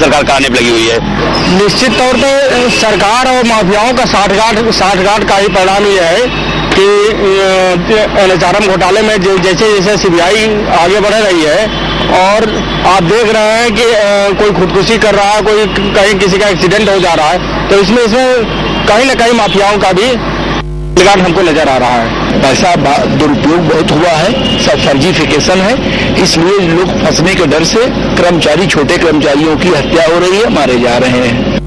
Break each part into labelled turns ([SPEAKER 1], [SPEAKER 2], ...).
[SPEAKER 1] सरकार कराने पर लगी हुई है।
[SPEAKER 2] निश्चित तौर पे सरकार और माफियाओं का साठगांठ का ही परिणाम यह है कि NHRM घोटाले में जैसे जैसे CBI आगे बढ़ रही है और आप देख रहे हैं कि कोई खुदकुशी कर रहा है, कोई कहीं किसी का एक्सीडेंट हो जा रहा है, तो इसमें कहीं न कहीं माफियाओं का भी लगान हमको नजर आ रहा है।
[SPEAKER 1] पैसा दुरुपयोग बहुत हुआ है, सब फर्जीफिकेशन है, इसलिए लोग फंसने के डर से छोटे कर्मचारियों की हत्या हो रही है, मारे जा रहे हैं।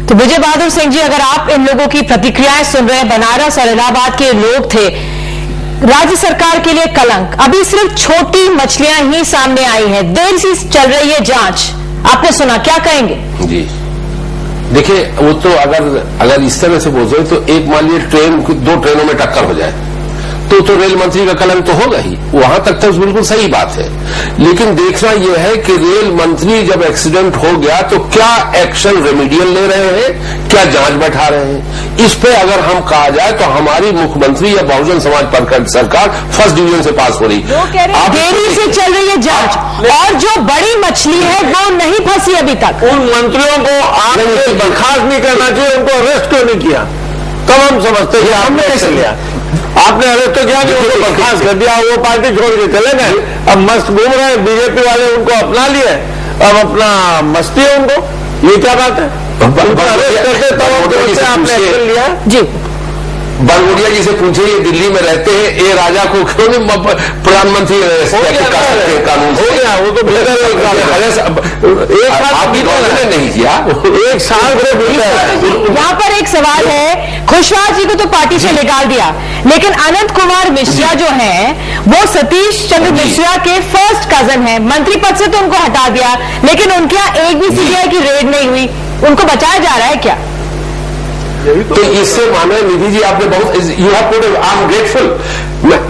[SPEAKER 3] तो विजय बहादुर सिंह जी, अगर आप इन लोगों की प्रतिक्रियाएं सुन रहे हैं, बनारस और इलाहाबाद के लोग थे, राज्य सरकार के लिए कलंक। अभी सिर्फ छोटी मछलियां ही सामने आई हैं, देर से चल रही है जांच, आपने सुना, क्या कहेंगे?
[SPEAKER 4] जी देखिए, वो तो अगर इस तरह से बोल तो एक मान लीजिए दो ट्रेनों में टक्कर हो जाए तो रेल मंत्री का कलंक तो होगा ही, वहां तक तो बिल्कुल सही बात है। लेकिन देखना यह है कि रेल मंत्री जब एक्सीडेंट हो गया तो क्या एक्शन रेमेडियल ले रहे हैं, क्या जांच बैठा रहे हैं। इस पे अगर हम कहा जाए तो हमारी मुख्यमंत्री या बहुजन समाज पार्टी सरकार फर्स्ट डिवीजन से पास हो रही।
[SPEAKER 3] वो कह रहे हैं देरी से चल रही है जांच, और जो बड़ी मछली है वो नहीं फंसी अभी तक।
[SPEAKER 5] उन मंत्रियों को आपने बर्खास्त नहीं करना चाहिए, उनको अरेस्ट क्यों नहीं किया? तब हम समझते हैं आपने कैसे लिया, आपने अरेस्ट तो किया, उनको बर्खास्त कर दिया, वो पार्टी छोड़ के चले गए, अब मस्त घूम रहे हैं, बीजेपी वाले उनको अपना लिए, अब अपना मस्ती है उनको, ये क्या बात है? उनको अरेस्ट करते तब आपने एक्शन लिया।
[SPEAKER 3] जी
[SPEAKER 4] बरगोडिया जी से पूछे, ये दिल्ली में रहते हैं, ए राजा को क्यों नहीं प्रधानमंत्री कानून
[SPEAKER 5] हो गया? वो तो
[SPEAKER 4] नहीं किया,
[SPEAKER 5] एक साल
[SPEAKER 3] यहाँ पर एक सवाल है, खुशवाहा जी को तो पार्टी से निकाल दिया, लेकिन अनंत कुमार मिश्रा जो हैं वो सतीश चंद्र मिश्रा के फर्स्ट कजन हैं, मंत्री पद से तो उनको हटा दिया, लेकिन उनके यहाँ एक भी CBI की रेड नहीं हुई, उनको बचाया जा रहा है क्या?
[SPEAKER 4] तो इससे माने निधि जी आपने बहुत you have put, I am grateful.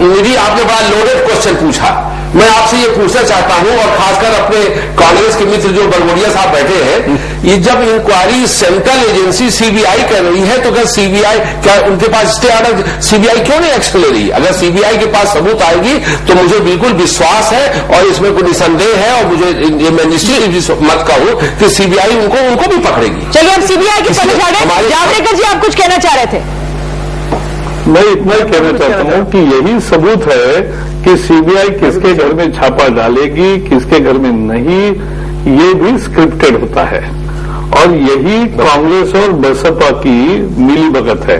[SPEAKER 4] Nidhi आपने बड़ा लोडेड क्वेश्चन पूछा, मैं आपसे ये पूछना चाहता हूं, और खासकर अपने कांग्रेस के मित्र जो बरगोडिया साहब बैठे हैं, ये जब इंक्वायरी सेंट्रल एजेंसी CBI कर रही है तो क्या CBI, क्या उनके पास स्टे ऑर्डर, CBI क्यों नहीं एक्शन ले रही? अगर CBI के पास सबूत आएगी तो मुझे बिल्कुल विश्वास है और इसमें कोई निसंदेह है, और मुझे मैं निश्चित मत कहूं कि CBI उनको भी पकड़ेगी।
[SPEAKER 3] चलिए हम CBI की समझ आ गए। जावड़ेकर जी, आप कुछ कहना चाह रहे थे?
[SPEAKER 5] मैं इतना ही कहना चाहता हूं कि यही सबूत है कि CBI किसके घर में छापा डालेगी, किसके घर में नहीं, ये भी स्क्रिप्टेड होता है, और यही कांग्रेस और बसपा की मिलीभगत है।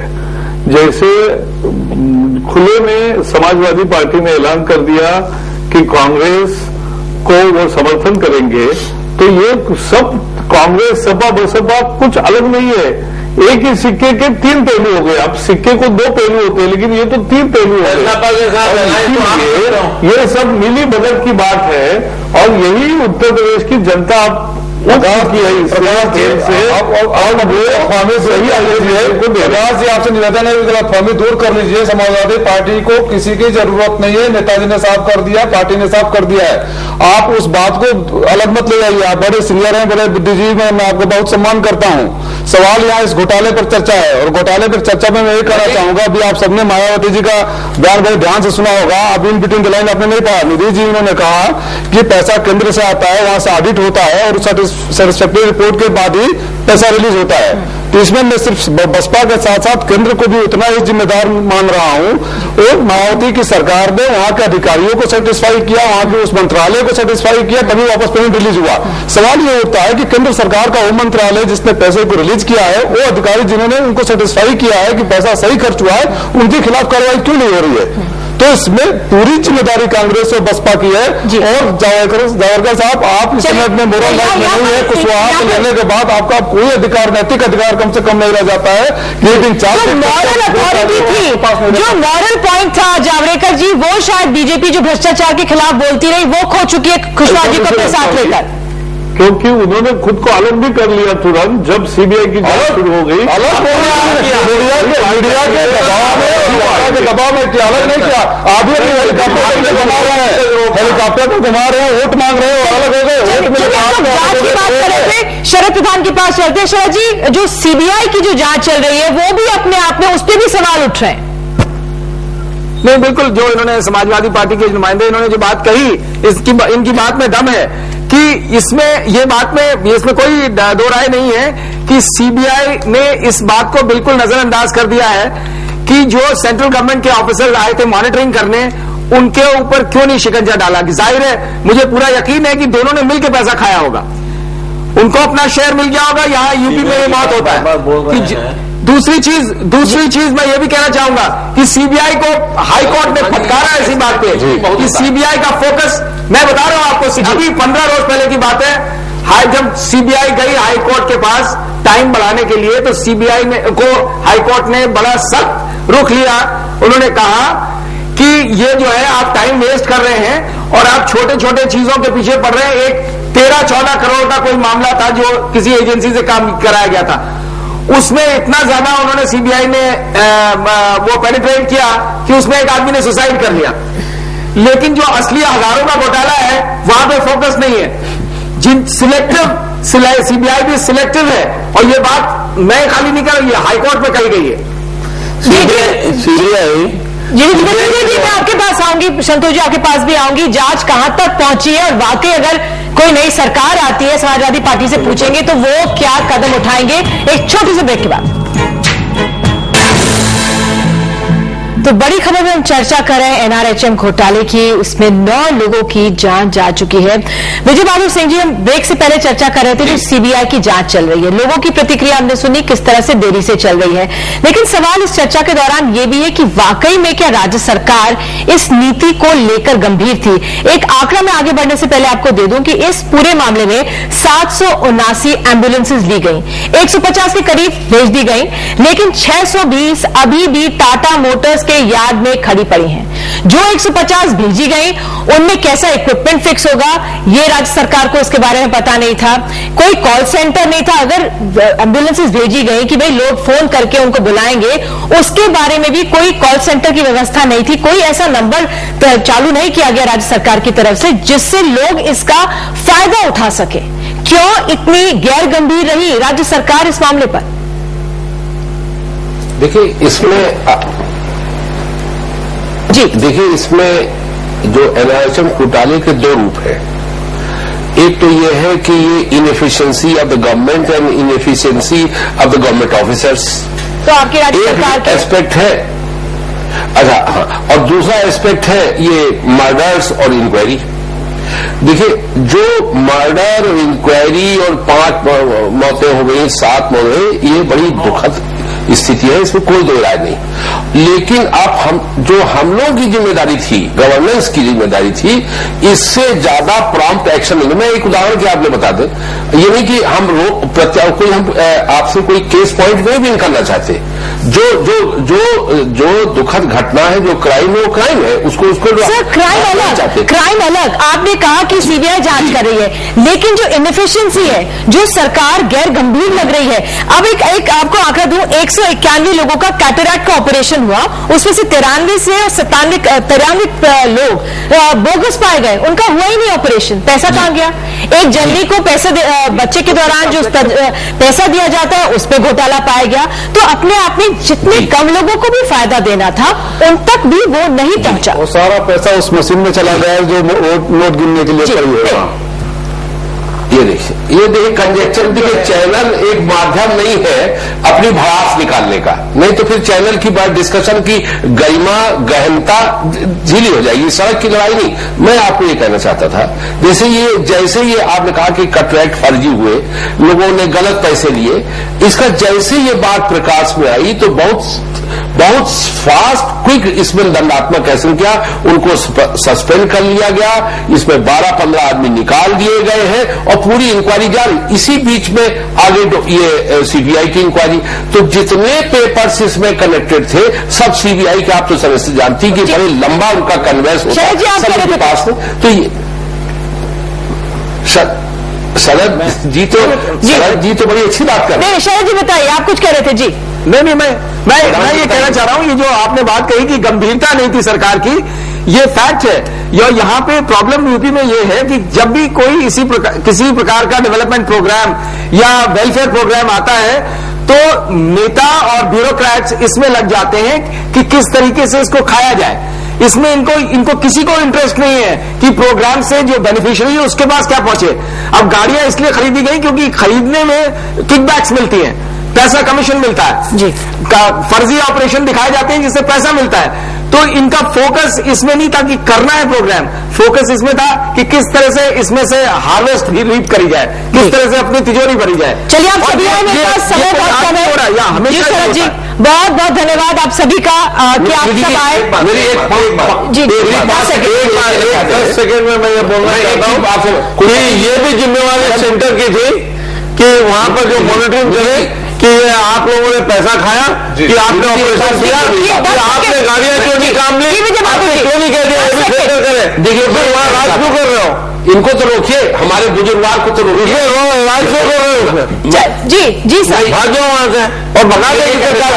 [SPEAKER 5] जैसे खुले में समाजवादी पार्टी ने ऐलान कर दिया कि कांग्रेस को वो समर्थन करेंगे, तो ये सब कांग्रेस सपा बसपा कुछ अलग नहीं है, एक ही सिक्के के तीन पहलू हो गए। अब सिक्के को दो पहलू होते हैं, लेकिन ये तो तीन पहलू हो गए। ये सब मिली भगत की बात है, और यही उत्तर प्रदेश की जनता की है
[SPEAKER 2] आपसे निवेदन है, गलतफहमी दूर कर लीजिए। समाजवादी पार्टी को किसी की जरूरत नहीं है, नेताजी ने साफ कर दिया, पार्टी ने साफ कर दिया है। आप उस बात को अलग मत ले जाइए, आप बड़े सीनियर हैं, बड़े बुद्धिजीवी में मैं आपको बहुत सम्मान करता हूं। सवाल यहाँ इस घोटाले पर चर्चा है, और घोटाले पर चर्चा में मैं ये कहना चाहूंगा, अभी आप सबने मायावती जी का बयान बहुत ध्यान से सुना होगा, अब इन बिटवीन द लाइन आपने नहीं पढ़ा। निधि जी उन्होंने कहा कि पैसा केंद्र से आता है, वहां से ऑडिट होता है, और सेटिस्फैक्टरी रिपोर्ट के बाद ही पैसा रिलीज होता है। तो इसमें मैं सिर्फ बसपा के साथ साथ केंद्र को भी उतना ही जिम्मेदार मान रहा हूं। और मायावती की सरकार ने वहां के अधिकारियों को सेटिस्फाई किया, वहां के उस मंत्रालय को सेटिस्फाई किया, तभी वापस पेमेंट रिलीज हुआ। सवाल ये उठता है कि केंद्र सरकार का होम मंत्रालय जिसने पैसे को रिलीज किया है, वो अधिकारी जिन्होंने उनको सेटिस्फाई किया है कि पैसा सही खर्च हुआ है, उनके खिलाफ कार्रवाई क्यों नहीं हो रही है? तो इसमें पूरी जिम्मेदारी कांग्रेस और बसपा की है। और जावड़ेकर साहब, आप इस समय में मोरल लाइफ में नहीं है, कुशवाहा लेने के बाद आपका कोई अधिकार, नैतिक अधिकार कम से कम नहीं रह जाता है। लेकिन
[SPEAKER 3] मॉरल अथॉरिटी थी, जो मॉरल पॉइंट था जावड़ेकर जी, वो शायद बीजेपी जो भ्रष्टाचार के खिलाफ बोलती रही, वो खो चुकी है कुशवाहा जी को अपने साथ लेकर,
[SPEAKER 5] क्योंकि उन्होंने खुद को अलग भी कर लिया तुरंत जब CBI की जांच शुरू हो गई। मीडिया के दबाव में क्या अलग नहीं किया, आधी हेलीकॉप्टर घुमा रहे हैं, हेलीकॉप्टर को घुमा रहे हैं, वोट मांग रहे हैं, और अलग हो गए।
[SPEAKER 3] बात कर रहे थे, शरद प्रधान के पास चलते। शरद जी, जो CBI की जो जांच चल रही है, वो भी अपने आप में उस पर भी सवाल उठ रहे हैं।
[SPEAKER 6] नहीं, बिल्कुल, जो इन्होंने समाजवादी पार्टी के नुमाइंदे इन्होंने जो बात कही, इनकी बात में दम है। कि इसमें ये बात में इसमें कोई दो राय नहीं है कि सीबीआई ने इस बात को बिल्कुल नजरअंदाज कर दिया है कि जो सेंट्रल गवर्नमेंट के ऑफिसर्स आए थे मॉनिटरिंग करने, उनके ऊपर क्यों नहीं शिकंजा डाला। कि जाहिर है, मुझे पूरा यकीन है कि दोनों ने मिलकर पैसा खाया होगा, उनको अपना शेयर मिल गया होगा। यहाँ यूपी में ये बात होता है। दूसरी चीज मैं ये भी कहना चाहूंगा कि सीबीआई को हाई कोर्ट ने फटकारा ऐसी बात पे कि सीबीआई का फोकस, मैं बता रहा हूं आपको, अभी 15 रोज पहले की बात है, जब सीबीआई गई हाई कोर्ट के पास टाइम बढ़ाने के लिए, तो सीबीआई को हाई कोर्ट ने बड़ा सख्त रुख लिया। उन्होंने कहा कि ये जो है आप टाइम वेस्ट कर रहे हैं और आप छोटे छोटे चीजों के पीछे पड़ रहे हैं। एक 13-14 करोड़ का कोई मामला था जो किसी एजेंसी से काम कराया गया था, उसमें इतना ज्यादा उन्होंने सीबीआई ने वो पेनिट्रेट किया कि उसमें एक आदमी ने सुसाइड कर लिया। लेकिन जो असली हजारों का घोटाला है वहां पे फोकस नहीं है। जिन सिलेक्टिव सीबीआई भी सिलेक्टिव है, और ये बात मैं खाली नहीं कर रही, ये हाईकोर्ट में कही गई है।
[SPEAKER 1] सीबीआई
[SPEAKER 3] जी मैं आपके पास आऊंगी, संतोष जी आपके पास भी आऊंगी। जांच कहां तक पहुंची है और वाकई अगर कोई नई सरकार आती है, समाजवादी पार्टी से पूछेंगे तो वो क्या कदम उठाएंगे, एक छोटी सी ब्रेक के बाद। तो बड़ी खबर में हम चर्चा कर रहे हैं एनआरएचएम घोटाले की। उसमें 9 लोगों की जांच जा चुकी है। विजय बहादुर सिंह जी, हम ब्रेक से पहले चर्चा कर रहे थे जो सीबीआई की जांच चल रही है, लोगों की प्रतिक्रिया हमने सुनी किस तरह से देरी से चल रही है। लेकिन सवाल इस चर्चा के दौरान ये भी है कि वाकई में क्या राज्य सरकार इस नीति को लेकर गंभीर थी। एक आंकड़ा में आगे बढ़ने से पहले आपको दे दूं कि इस पूरे मामले में 779 एम्बुलेंसेज ली गई, 150 के करीब भेज दी गई, लेकिन 620 अभी भी टाटा मोटर्स के यार्ड में खड़ी पड़ी हैं। जो 150 भेजी गई उनमें कैसा इक्विपमेंट फिक्स होगा, ये राज्य सरकार को इसके बारे में पता नहीं था। कोई कॉल सेंटर नहीं था। अगर एम्बुलेंसेज भेजी गई कि भाई लोग फोन करके उनको बुलाएंगे, उसके बारे में भी कोई कॉल सेंटर की व्यवस्था नहीं थी। कोई ऐसा नंबर चालू नहीं किया गया राज्य सरकार की तरफ से जिससे लोग इसका फायदा उठा सके। क्यों इतनी गैर गंभीर रही राज्य सरकार इस मामले पर?
[SPEAKER 4] देखिए इसमें जो एनआरएचएम घोटाले के 2 रूप हैं। एक तो ये है कि ये inefficiency of the government and inefficiency of the government officers,
[SPEAKER 3] तो आपकी राज्य सरकार के
[SPEAKER 4] एस्पेक्ट है। अच्छा, हाँ, और दूसरा एस्पेक्ट है ये मर्डर्स और इंक्वायरी। देखिए, जो मर्डर और इंक्वायरी और 5 मौतें हो गई, 7 मौतें, ये बड़ी दुखद स्थिति है, इसमें कोई दो राय नहीं। लेकिन अब हम लोगों की जिम्मेदारी थी, गवर्नेंस की जिम्मेदारी थी, इससे ज्यादा प्रॉम्प्ट एक्शन लेना। मैं एक उदाहरण क्या आपने बता दें, ये नहीं कि हम कोई हम आपसे कोई केस पॉइंट नहीं भी करना चाहते। जो दुखद घटना है, जो क्राइम है, वो क्राइम है, उसको
[SPEAKER 3] सर क्राइम अलग। आपने कहा कि सीबीआई जांच कर रही है, लेकिन जो इनएफिशिएंसी है, जो सरकार गैर गंभीर लग रही है। अब एक आपको आंकड़ा दूं, 191 लोगों का कैटरैक्ट का ऑपरेशन हुआ, उसमें से 93 से 93 लोग बोगस पाए गए, उनका हुआ ही नहीं ऑपरेशन। पैसा कहां गया? एक जनवरी को बच्चे के दौरान जो पैसा दिया जाता है उस पर घोटाला पाया गया। तो अपने आप में जितने कम लोगों को भी फायदा देना था उन तक भी वो नहीं पहुंचा।
[SPEAKER 2] और सारा पैसा उस मशीन में चला गया जो नोट गिनने के लिए खड़ी है।
[SPEAKER 4] ये देखिए कंजेक्चर। देखिए, चैनल एक माध्यम नहीं है अपनी भड़ास निकालने का, नहीं तो फिर चैनल की बात डिस्कशन की गरिमा गहनता झीली हो जाएगी। सड़क की लड़ाई नहीं। मैं आपको ये कहना चाहता था, जैसे ये आपने कहा कि कॉन्ट्रैक्ट फर्जी हुए, लोगों ने गलत पैसे लिए, इसका जैसे ये बात प्रकाश में आई तो बहुत फास्ट क्विक इसमें दंडात्मक एक्शन किया, उनको सस्पेंड कर लिया गया। इसमें 12-15 आदमी निकाल दिए गए हैं और पूरी इंक्वायरी जारी। इसी बीच में आगे ये सीबीआई की इंक्वायरी, तो जितने पेपर्स इसमें कनेक्टेड थे सब सीबीआई के, आप तो समझ से जानती कि बड़े लंबा उनका कन्वेंस होता है सबके पास। तो ये शरद जी तो बड़ी अच्छी बात कर रहे हैं।
[SPEAKER 3] शरद जी बताइए, आप कुछ कह रहे थे जी।
[SPEAKER 6] नहीं, मैं ये कहना चाह रहा हूं, ये जो आपने बात कही कि गंभीरता नहीं थी सरकार की, ये फैक्ट है। यहाँ पे प्रॉब्लम यूपी में ये है कि जब भी कोई किसी प्रकार का डेवलपमेंट प्रोग्राम या वेलफेयर प्रोग्राम आता है तो नेता और ब्यूरोक्रेट्स इसमें लग जाते हैं कि किस तरीके से इसको खाया जाए, इसमें इनको किसी को इंटरेस्ट नहीं है कि प्रोग्राम से जो बेनिफिशियरी है उसके पास क्या पहुंचे। अब गाड़ियां इसलिए खरीदी गई क्योंकि खरीदने में किकबैक्स मिलती हैं, पैसा कमीशन मिलता है
[SPEAKER 3] जी,
[SPEAKER 6] फर्जी ऑपरेशन दिखाए जाते हैं जिससे पैसा मिलता है। तो इनका फोकस इसमें नहीं था कि करना है प्रोग्राम, फोकस इसमें था कि किस तरह से इसमें से हार्वेस्ट भी रीप करी जाए, किस तरह से अपनी तिजोरी भरी जाए।
[SPEAKER 3] चलिए आप सभी आए, मेरे पास समय बहुत कम है। जी शरद जी, बहुत बहुत धन्यवाद आप सभी का कि आप सब आए।
[SPEAKER 4] मेरी एक
[SPEAKER 3] जी
[SPEAKER 5] 10 सेकेंड में मैं ये बोलना चाहता हूँ आपसे, ये भी जिम्मेवारी सेंटर की थी कि वहां पर जो मॉनिटरिंग करे कि ये आप लोगों ने पैसा खाया, कि आपने ऑपरेशन किया, कि आपने गाड़ियां क्यों नहीं काम ली, आपने क्यों नहीं कह दिया ये भी सेंटर करे। देखिए फिर वहां राज क्यों कर रहे हो,
[SPEAKER 4] इनको तो रोकिए, हमारे बुजुर्गवार को तो रोकिए,
[SPEAKER 5] राज क्यों कर रहे हो उसमें?
[SPEAKER 3] जी सर,
[SPEAKER 5] भाग जाओ वहां से और भगा देगी सरकार,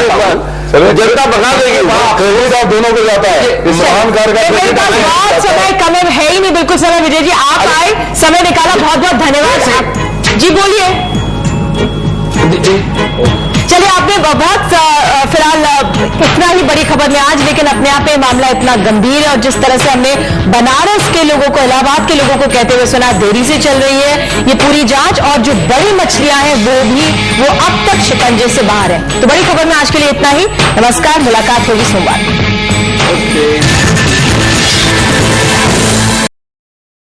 [SPEAKER 5] जनता भगा देगी, क्रेडिट आप दोनों को जाता है इस महान कार्य का।
[SPEAKER 3] मेरे पास बहुत समय कम है ही नहीं, बिल्कुल समय। विजय जी आप आए, समय निकाला, बहुत बहुत धन्यवाद। जी बोलिए। चलिए आपने बहुत फिलहाल इतना ही बड़ी खबर में आज, लेकिन अपने आप में मामला इतना गंभीर है और जिस तरह से हमने बनारस के लोगों को, इलाहाबाद के लोगों को कहते हुए सुना देरी से चल रही है ये पूरी जांच, और जो बड़ी मछलियां हैं वो अब तक शिकंजे से बाहर है। तो बड़ी खबर में आज के लिए इतना ही। नमस्कार, मुलाकात होगी सोमवार।